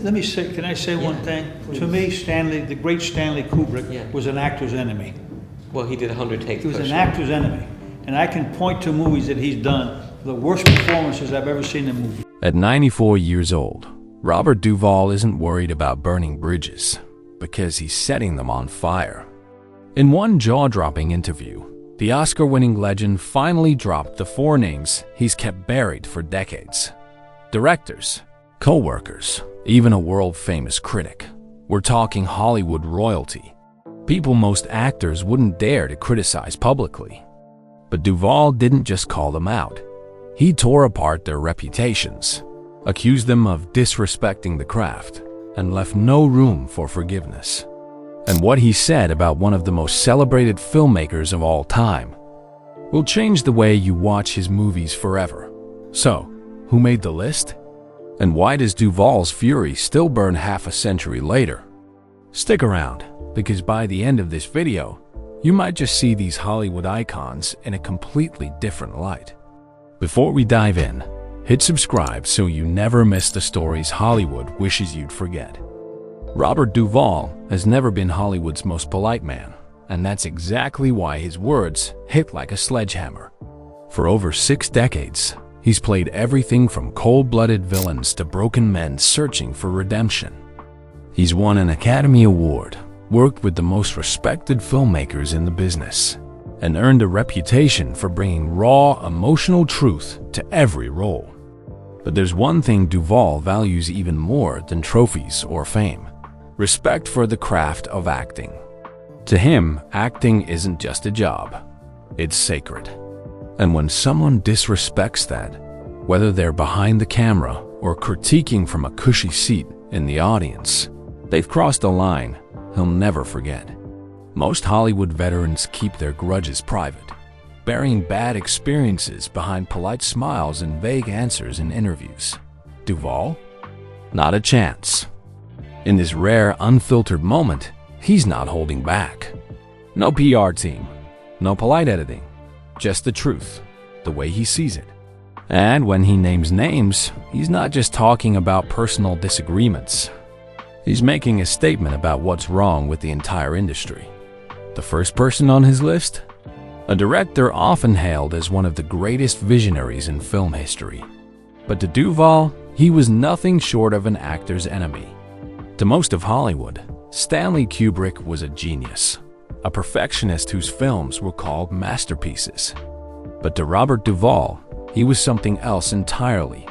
Let me say, can I say one thing? Please. To me, the great Stanley Kubrick was an actor's enemy. Well, he did 100 takes. He was an actor's enemy. And I can point to movies that he's done, the worst performances I've ever seen in a movie. At 94 years old, Robert Duvall isn't worried about burning bridges because he's setting them on fire. In one jaw-dropping interview, the Oscar-winning legend finally dropped the 4 names he's kept buried for decades. Directors, co-workers, even a world-famous critic. We're talking Hollywood royalty. People most actors wouldn't dare to criticize publicly. But Duvall didn't just call them out. He tore apart their reputations, accused them of disrespecting the craft, and left no room for forgiveness. And what he said about one of the most celebrated filmmakers of all time will change the way you watch his movies forever. So, who made the list? And why does Duvall's fury still burn half a century later? Stick around, because by the end of this video, you might just see these Hollywood icons in a completely different light. Before we dive in, hit subscribe so you never miss the stories Hollywood wishes you'd forget. Robert Duvall has never been Hollywood's most polite man, and that's exactly why his words hit like a sledgehammer. For over 6 decades, he's played everything from cold-blooded villains to broken men searching for redemption. He's won an Academy Award, worked with the most respected filmmakers in the business, and earned a reputation for bringing raw, emotional truth to every role. But there's one thing Duvall values even more than trophies or fame: respect for the craft of acting. To him, acting isn't just a job, it's sacred. And when someone disrespects that, whether they're behind the camera or critiquing from a cushy seat in the audience, they've crossed a line he'll never forget. Most Hollywood veterans keep their grudges private, burying bad experiences behind polite smiles and vague answers in interviews. Duvall? Not a chance. In this rare, unfiltered moment, he's not holding back. No PR team, no polite editing, just the truth, the way he sees it. And when he names names, he's not just talking about personal disagreements. He's making a statement about what's wrong with the entire industry. The first person on his list? A director often hailed as one of the greatest visionaries in film history. But to Duvall, he was nothing short of an actor's enemy. To most of Hollywood, Stanley Kubrick was a genius, a perfectionist whose films were called masterpieces. But to Robert Duvall, he was something else entirely,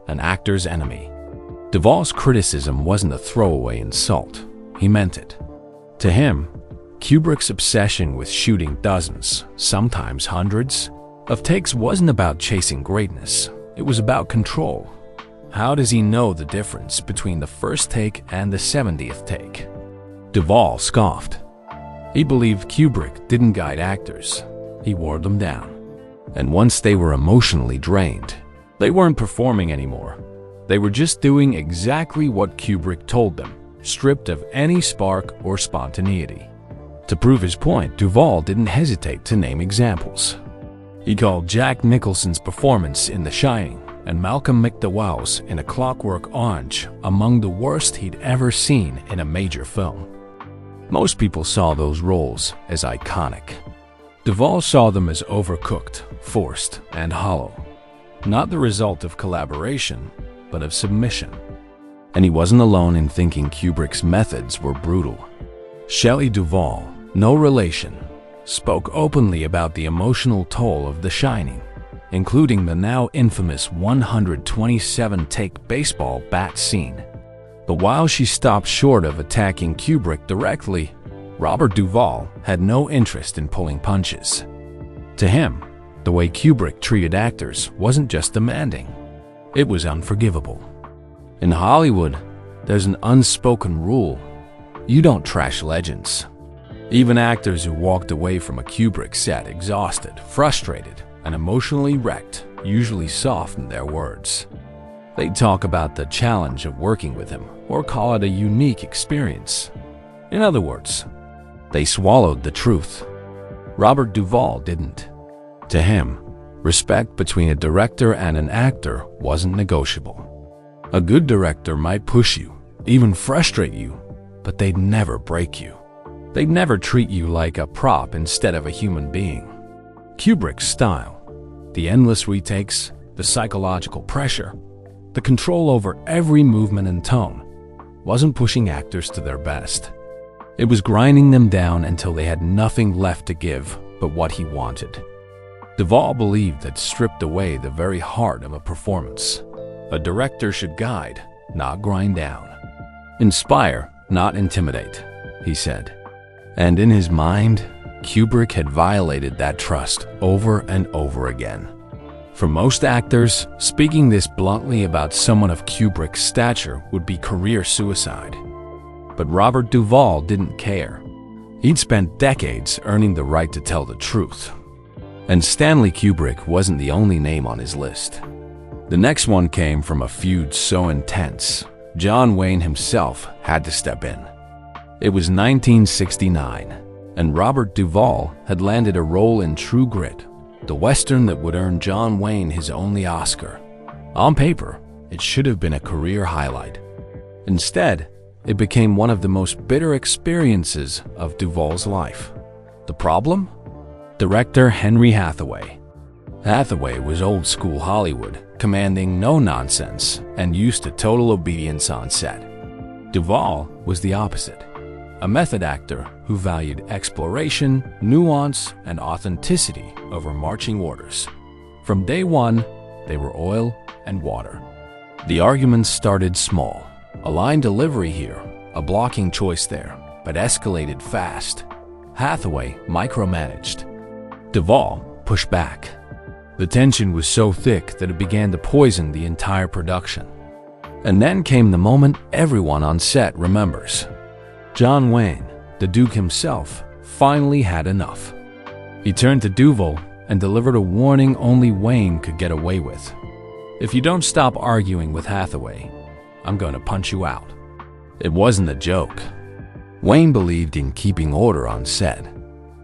an actor's enemy. Duvall's criticism wasn't a throwaway insult, he meant it. To him, Kubrick's obsession with shooting dozens, sometimes hundreds, of takes wasn't about chasing greatness, it was about control. How does he know the difference between the first take and the 70th take? Duvall scoffed. He believed Kubrick didn't guide actors, he wore them down. And once they were emotionally drained, they weren't performing anymore. They were just doing exactly what Kubrick told them, stripped of any spark or spontaneity. To prove his point, Duvall didn't hesitate to name examples. He called Jack Nicholson's performance in The Shining and Malcolm McDowell's in A Clockwork Orange among the worst he'd ever seen in a major film. Most people saw those roles as iconic. Duvall saw them as overcooked, forced, and hollow, not the result of collaboration, but of submission. And he wasn't alone in thinking Kubrick's methods were brutal. Shelley Duvall, no relation, spoke openly about the emotional toll of The Shining, including the now infamous 127-take baseball bat scene. But while she stopped short of attacking Kubrick directly, Robert Duvall had no interest in pulling punches. To him, the way Kubrick treated actors wasn't just demanding, it was unforgivable. In Hollywood, there's an unspoken rule: you don't trash legends. Even actors who walked away from a Kubrick set exhausted, frustrated, and emotionally wrecked usually soften their words. They talk about the challenge of working with him or call it a unique experience. In other words, they swallowed the truth. Robert Duvall didn't. To him, respect between a director and an actor wasn't negotiable. A good director might push you, even frustrate you, but they'd never break you. They'd never treat you like a prop instead of a human being. Kubrick's style, the endless retakes, the psychological pressure, the control over every movement and tone, wasn't pushing actors to their best. It was grinding them down until they had nothing left to give but what he wanted. Duvall believed that stripped away the very heart of a performance. A director should guide, not grind down. Inspire, not intimidate, he said. And in his mind, Kubrick had violated that trust over and over again. For most actors, speaking this bluntly about someone of Kubrick's stature would be career suicide. But Robert Duvall didn't care. He'd spent decades earning the right to tell the truth. And Stanley Kubrick wasn't the only name on his list. The next one came from a feud so intense, John Wayne himself had to step in. It was 1969, and Robert Duvall had landed a role in True Grit, the Western that would earn John Wayne his only Oscar. On paper, it should have been a career highlight. Instead, it became one of the most bitter experiences of Duvall's life. The problem? Director Henry Hathaway. Hathaway was old-school Hollywood, commanding no nonsense and used to total obedience on set. Duvall was the opposite, a method actor who valued exploration, nuance, and authenticity over marching orders. From day one, they were oil and water. The arguments started small. A line delivery here, a blocking choice there, but escalated fast. Hathaway micromanaged. Duvall pushed back. The tension was so thick that it began to poison the entire production. And then came the moment everyone on set remembers. John Wayne, the Duke himself, finally had enough. He turned to Duvall and delivered a warning only Wayne could get away with. If you don't stop arguing with Hathaway, I'm going to punch you out. It wasn't a joke. Wayne believed in keeping order on set,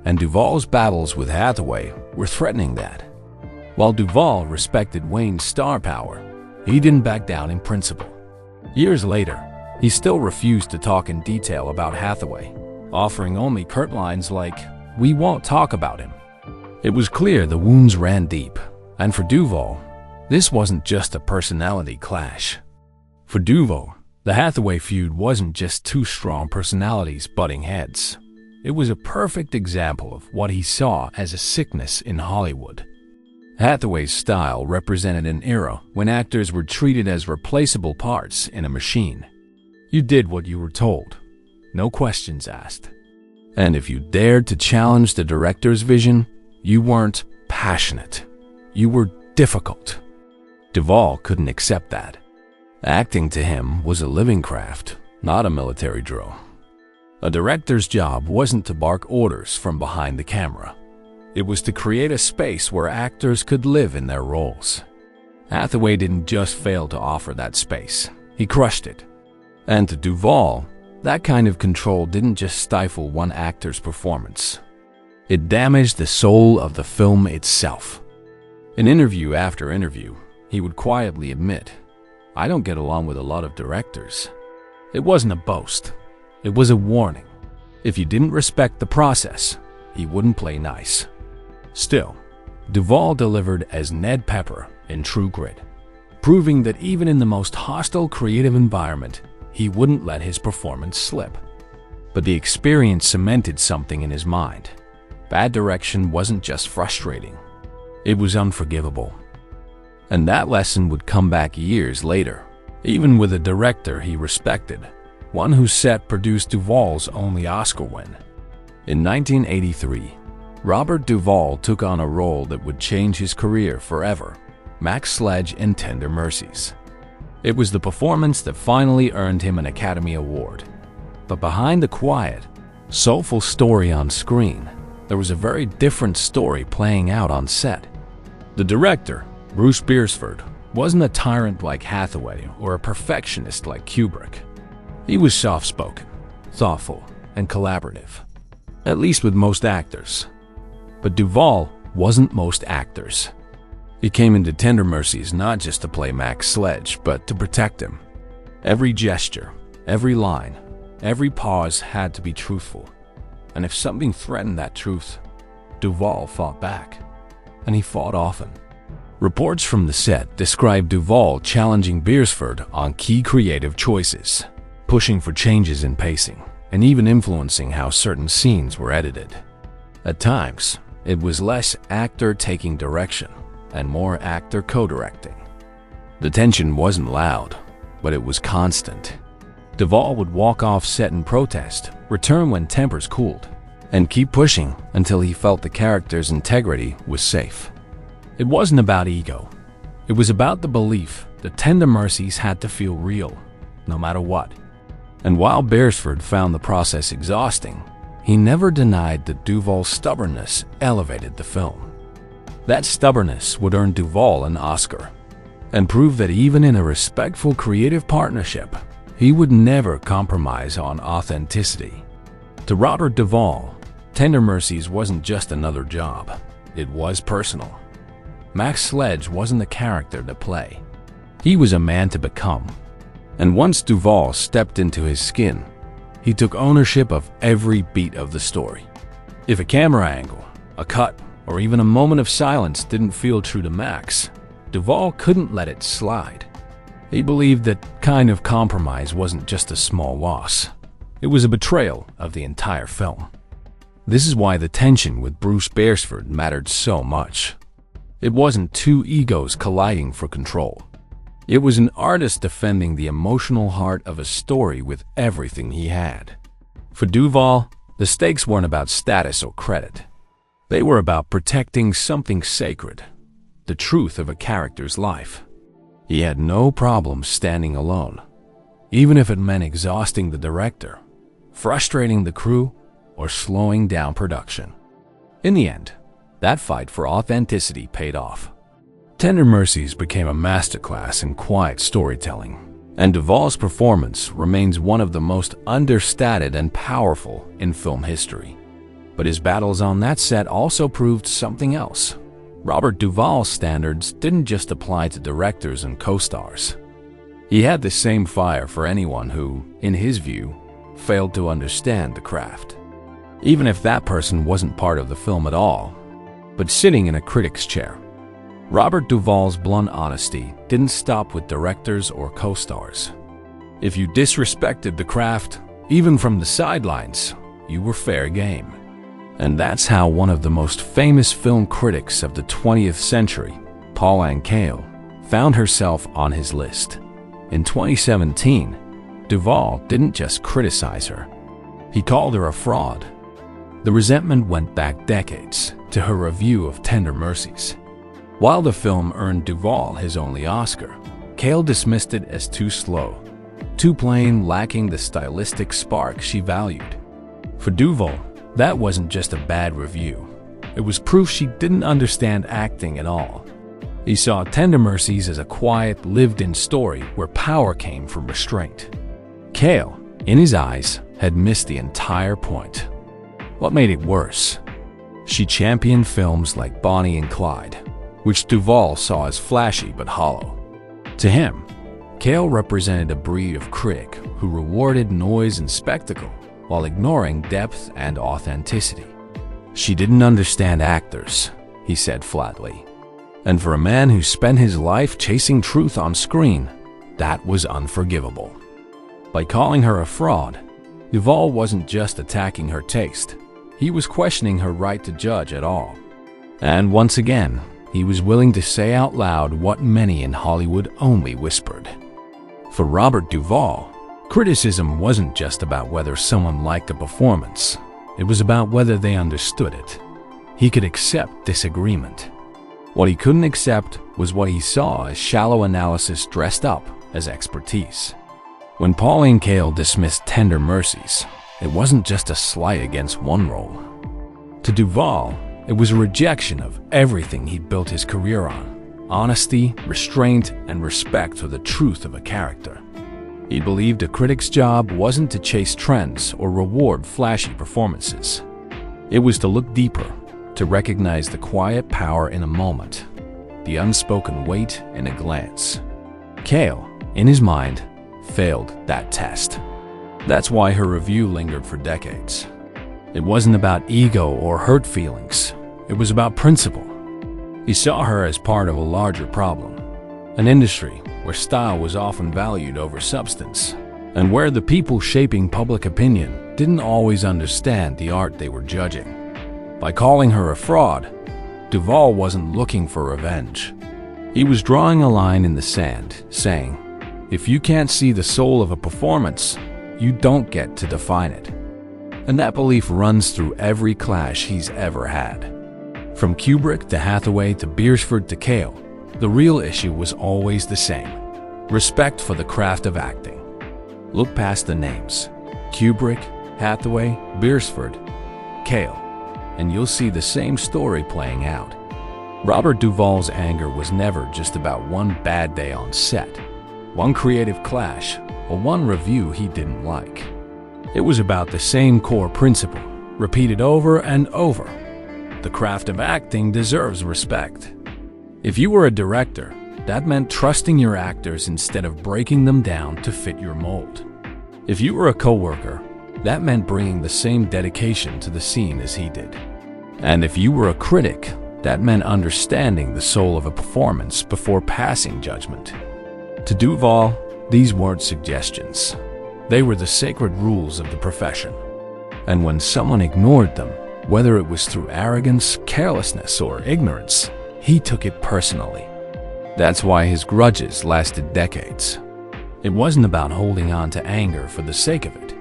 and Duvall's battles with Hathaway were threatening that. While Duvall respected Wayne's star power, he didn't back down in principle. Years later, he still refused to talk in detail about Hathaway, offering only curt lines like, "We won't talk about him." It was clear the wounds ran deep, and for Duvall, this wasn't just a personality clash. For Duvall, the Hathaway feud wasn't just two strong personalities butting heads. It was a perfect example of what he saw as a sickness in Hollywood. Hathaway's style represented an era when actors were treated as replaceable parts in a machine. You did what you were told, no questions asked. And if you dared to challenge the director's vision, you weren't passionate. You were difficult. Duvall couldn't accept that. Acting to him was a living craft, not a military drill. A director's job wasn't to bark orders from behind the camera. It was to create a space where actors could live in their roles. Hathaway didn't just fail to offer that space, he crushed it. And to Duvall, that kind of control didn't just stifle one actor's performance. It damaged the soul of the film itself. In interview after interview, he would quietly admit, "I don't get along with a lot of directors." It wasn't a boast. It was a warning. If you didn't respect the process, he wouldn't play nice. Still, Duvall delivered as Ned Pepper in True Grit, proving that even in the most hostile creative environment, he wouldn't let his performance slip. But the experience cemented something in his mind. Bad direction wasn't just frustrating. It was unforgivable. And that lesson would come back years later, even with a director he respected, one whose set produced Duvall's only Oscar win. In 1983, Robert Duvall took on a role that would change his career forever, Max Sledge in Tender Mercies. It was the performance that finally earned him an Academy Award. But behind the quiet, soulful story on screen, there was a very different story playing out on set. The director, Bruce Beresford, wasn't a tyrant like Hathaway or a perfectionist like Kubrick. He was soft-spoken, thoughtful, and collaborative, at least with most actors. But Duvall wasn't most actors. He came into Tender Mercies not just to play Max Sledge, but to protect him. Every gesture, Every line, every pause had to be truthful. And if something threatened that truth, Duvall fought back. And he fought often. Reports from the set describe Duvall challenging Beresford on key creative choices, pushing for changes in pacing, and even influencing how certain scenes were edited. At times, it was less actor taking direction and more actor co-directing. The tension wasn't loud, but it was constant. Duvall would walk off set in protest, return when tempers cooled, and keep pushing until he felt the character's integrity was safe. It wasn't about ego. It was about the belief that Tender Mercies had to feel real, no matter what. And while Beresford found the process exhausting, he never denied that Duvall's stubbornness elevated the film. That stubbornness would earn Duvall an Oscar, and prove that even in a respectful creative partnership, he would never compromise on authenticity. To Robert Duvall, Tender Mercies wasn't just another job, it was personal. Max Sledge wasn't a character to play. He was a man to become. And once Duvall stepped into his skin, he took ownership of every beat of the story. If a camera angle, a cut, or even a moment of silence didn't feel true to Max, Duvall couldn't let it slide. He believed that kind of compromise wasn't just a small loss. It was a betrayal of the entire film. This is why the tension with Bruce Beresford mattered so much. It wasn't two egos colliding for control. It was an artist defending the emotional heart of a story with everything he had. For Duvall, the stakes weren't about status or credit. They were about protecting something sacred, the truth of a character's life. He had no problem standing alone, even if it meant exhausting the director, frustrating the crew, or slowing down production. In the end, that fight for authenticity paid off. Tender Mercies became a masterclass in quiet storytelling, and Duvall's performance remains one of the most understated and powerful in film history. But his battles on that set also proved something else. Robert Duvall's standards didn't just apply to directors and co-stars. He had the same fire for anyone who, in his view, failed to understand the craft. Even if that person wasn't part of the film at all, but sitting in a critic's chair. Robert Duvall's blunt honesty didn't stop with directors or co-stars. If you disrespected the craft, even from the sidelines, you were fair game. And that's how one of the most famous film critics of the 20th century, Pauline Kael, found herself on his list. In 2017, Duvall didn't just criticize her. He called her a fraud. The resentment went back decades to her review of Tender Mercies. While the film earned Duvall his only Oscar, Kael dismissed it as too slow, too plain, lacking the stylistic spark she valued. For Duvall, that wasn't just a bad review. It was proof she didn't understand acting at all. He saw Tender Mercies as a quiet, lived-in story where power came from restraint. Kael, in his eyes, had missed the entire point. What made it worse? She championed films like Bonnie and Clyde, which Duvall saw as flashy but hollow. To him, Kael represented a breed of critic who rewarded noise and spectacle while ignoring depth and authenticity. She didn't understand actors, he said flatly. And for a man who spent his life chasing truth on screen, that was unforgivable. By calling her a fraud, Duvall wasn't just attacking her taste, he was questioning her right to judge at all. And once again, he was willing to say out loud what many in Hollywood only whispered. For Robert Duvall, criticism wasn't just about whether someone liked a performance. It was about whether they understood it. He could accept disagreement. What he couldn't accept was what he saw as shallow analysis dressed up as expertise. When Pauline Kael dismissed Tender Mercies, it wasn't just a slight against one role. To Duvall, it was a rejection of everything he'd built his career on: honesty, restraint, and respect for the truth of a character. He believed a critic's job wasn't to chase trends or reward flashy performances. It was to look deeper, to recognize the quiet power in a moment, the unspoken weight in a glance. Kael, in his mind, failed that test. That's why her review lingered for decades. It wasn't about ego or hurt feelings. It was about principle. He saw her as part of a larger problem, an industry where style was often valued over substance, and where the people shaping public opinion didn't always understand the art they were judging. By calling her a fraud, Duvall wasn't looking for revenge. He was drawing a line in the sand, saying, if you can't see the soul of a performance, you don't get to define it. And that belief runs through every clash he's ever had. From Kubrick to Hathaway to Beresford to Cale, the real issue was always the same: respect for the craft of acting. Look past the names: Kubrick, Hathaway, Beresford, Cale, and you'll see the same story playing out. Robert Duvall's anger was never just about one bad day on set, one creative clash, or one review he didn't like. It was about the same core principle, repeated over and over. The craft of acting deserves respect. If you were a director, that meant trusting your actors instead of breaking them down to fit your mold. If you were a coworker, that meant bringing the same dedication to the scene as he did. And if you were a critic, that meant understanding the soul of a performance before passing judgment. To Duvall, these weren't suggestions. They were the sacred rules of the profession. And when someone ignored them, whether it was through arrogance, carelessness, or ignorance, he took it personally. That's why his grudges lasted decades. It wasn't about holding on to anger for the sake of it.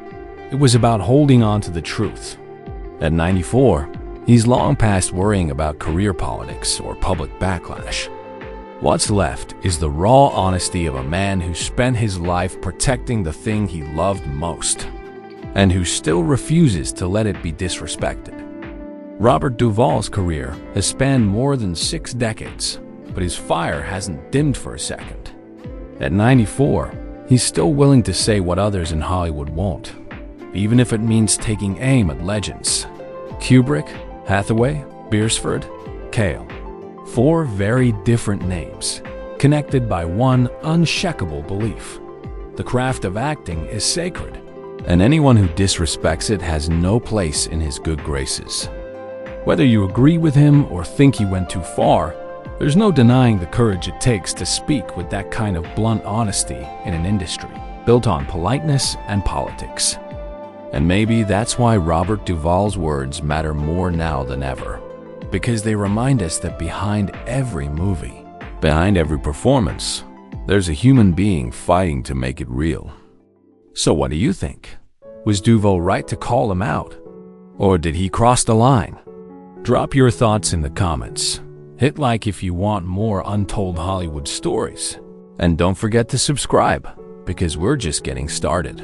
It was about holding on to the truth. At 94, he's long past worrying about career politics or public backlash. What's left is the raw honesty of a man who spent his life protecting the thing he loved most, and who still refuses to let it be disrespected. Robert Duvall's career has spanned more than 6 decades, but his fire hasn't dimmed for a second. At 94, he's still willing to say what others in Hollywood won't, even if it means taking aim at legends. Kubrick, Hathaway, Beresford, Cale. 4 very different names, connected by one unshakable belief: the craft of acting is sacred, and anyone who disrespects it has no place in his good graces. Whether you agree with him or think he went too far, there's no denying the courage it takes to speak with that kind of blunt honesty in an industry built on politeness and politics. And maybe that's why Robert Duvall's words matter more now than ever, because they remind us that behind every movie, behind every performance, there's a human being fighting to make it real. So what do you think? Was Duvall right to call him out? Or did he cross the line? Drop your thoughts in the comments. Hit like if you want more untold Hollywood stories. And don't forget to subscribe, because we're just getting started.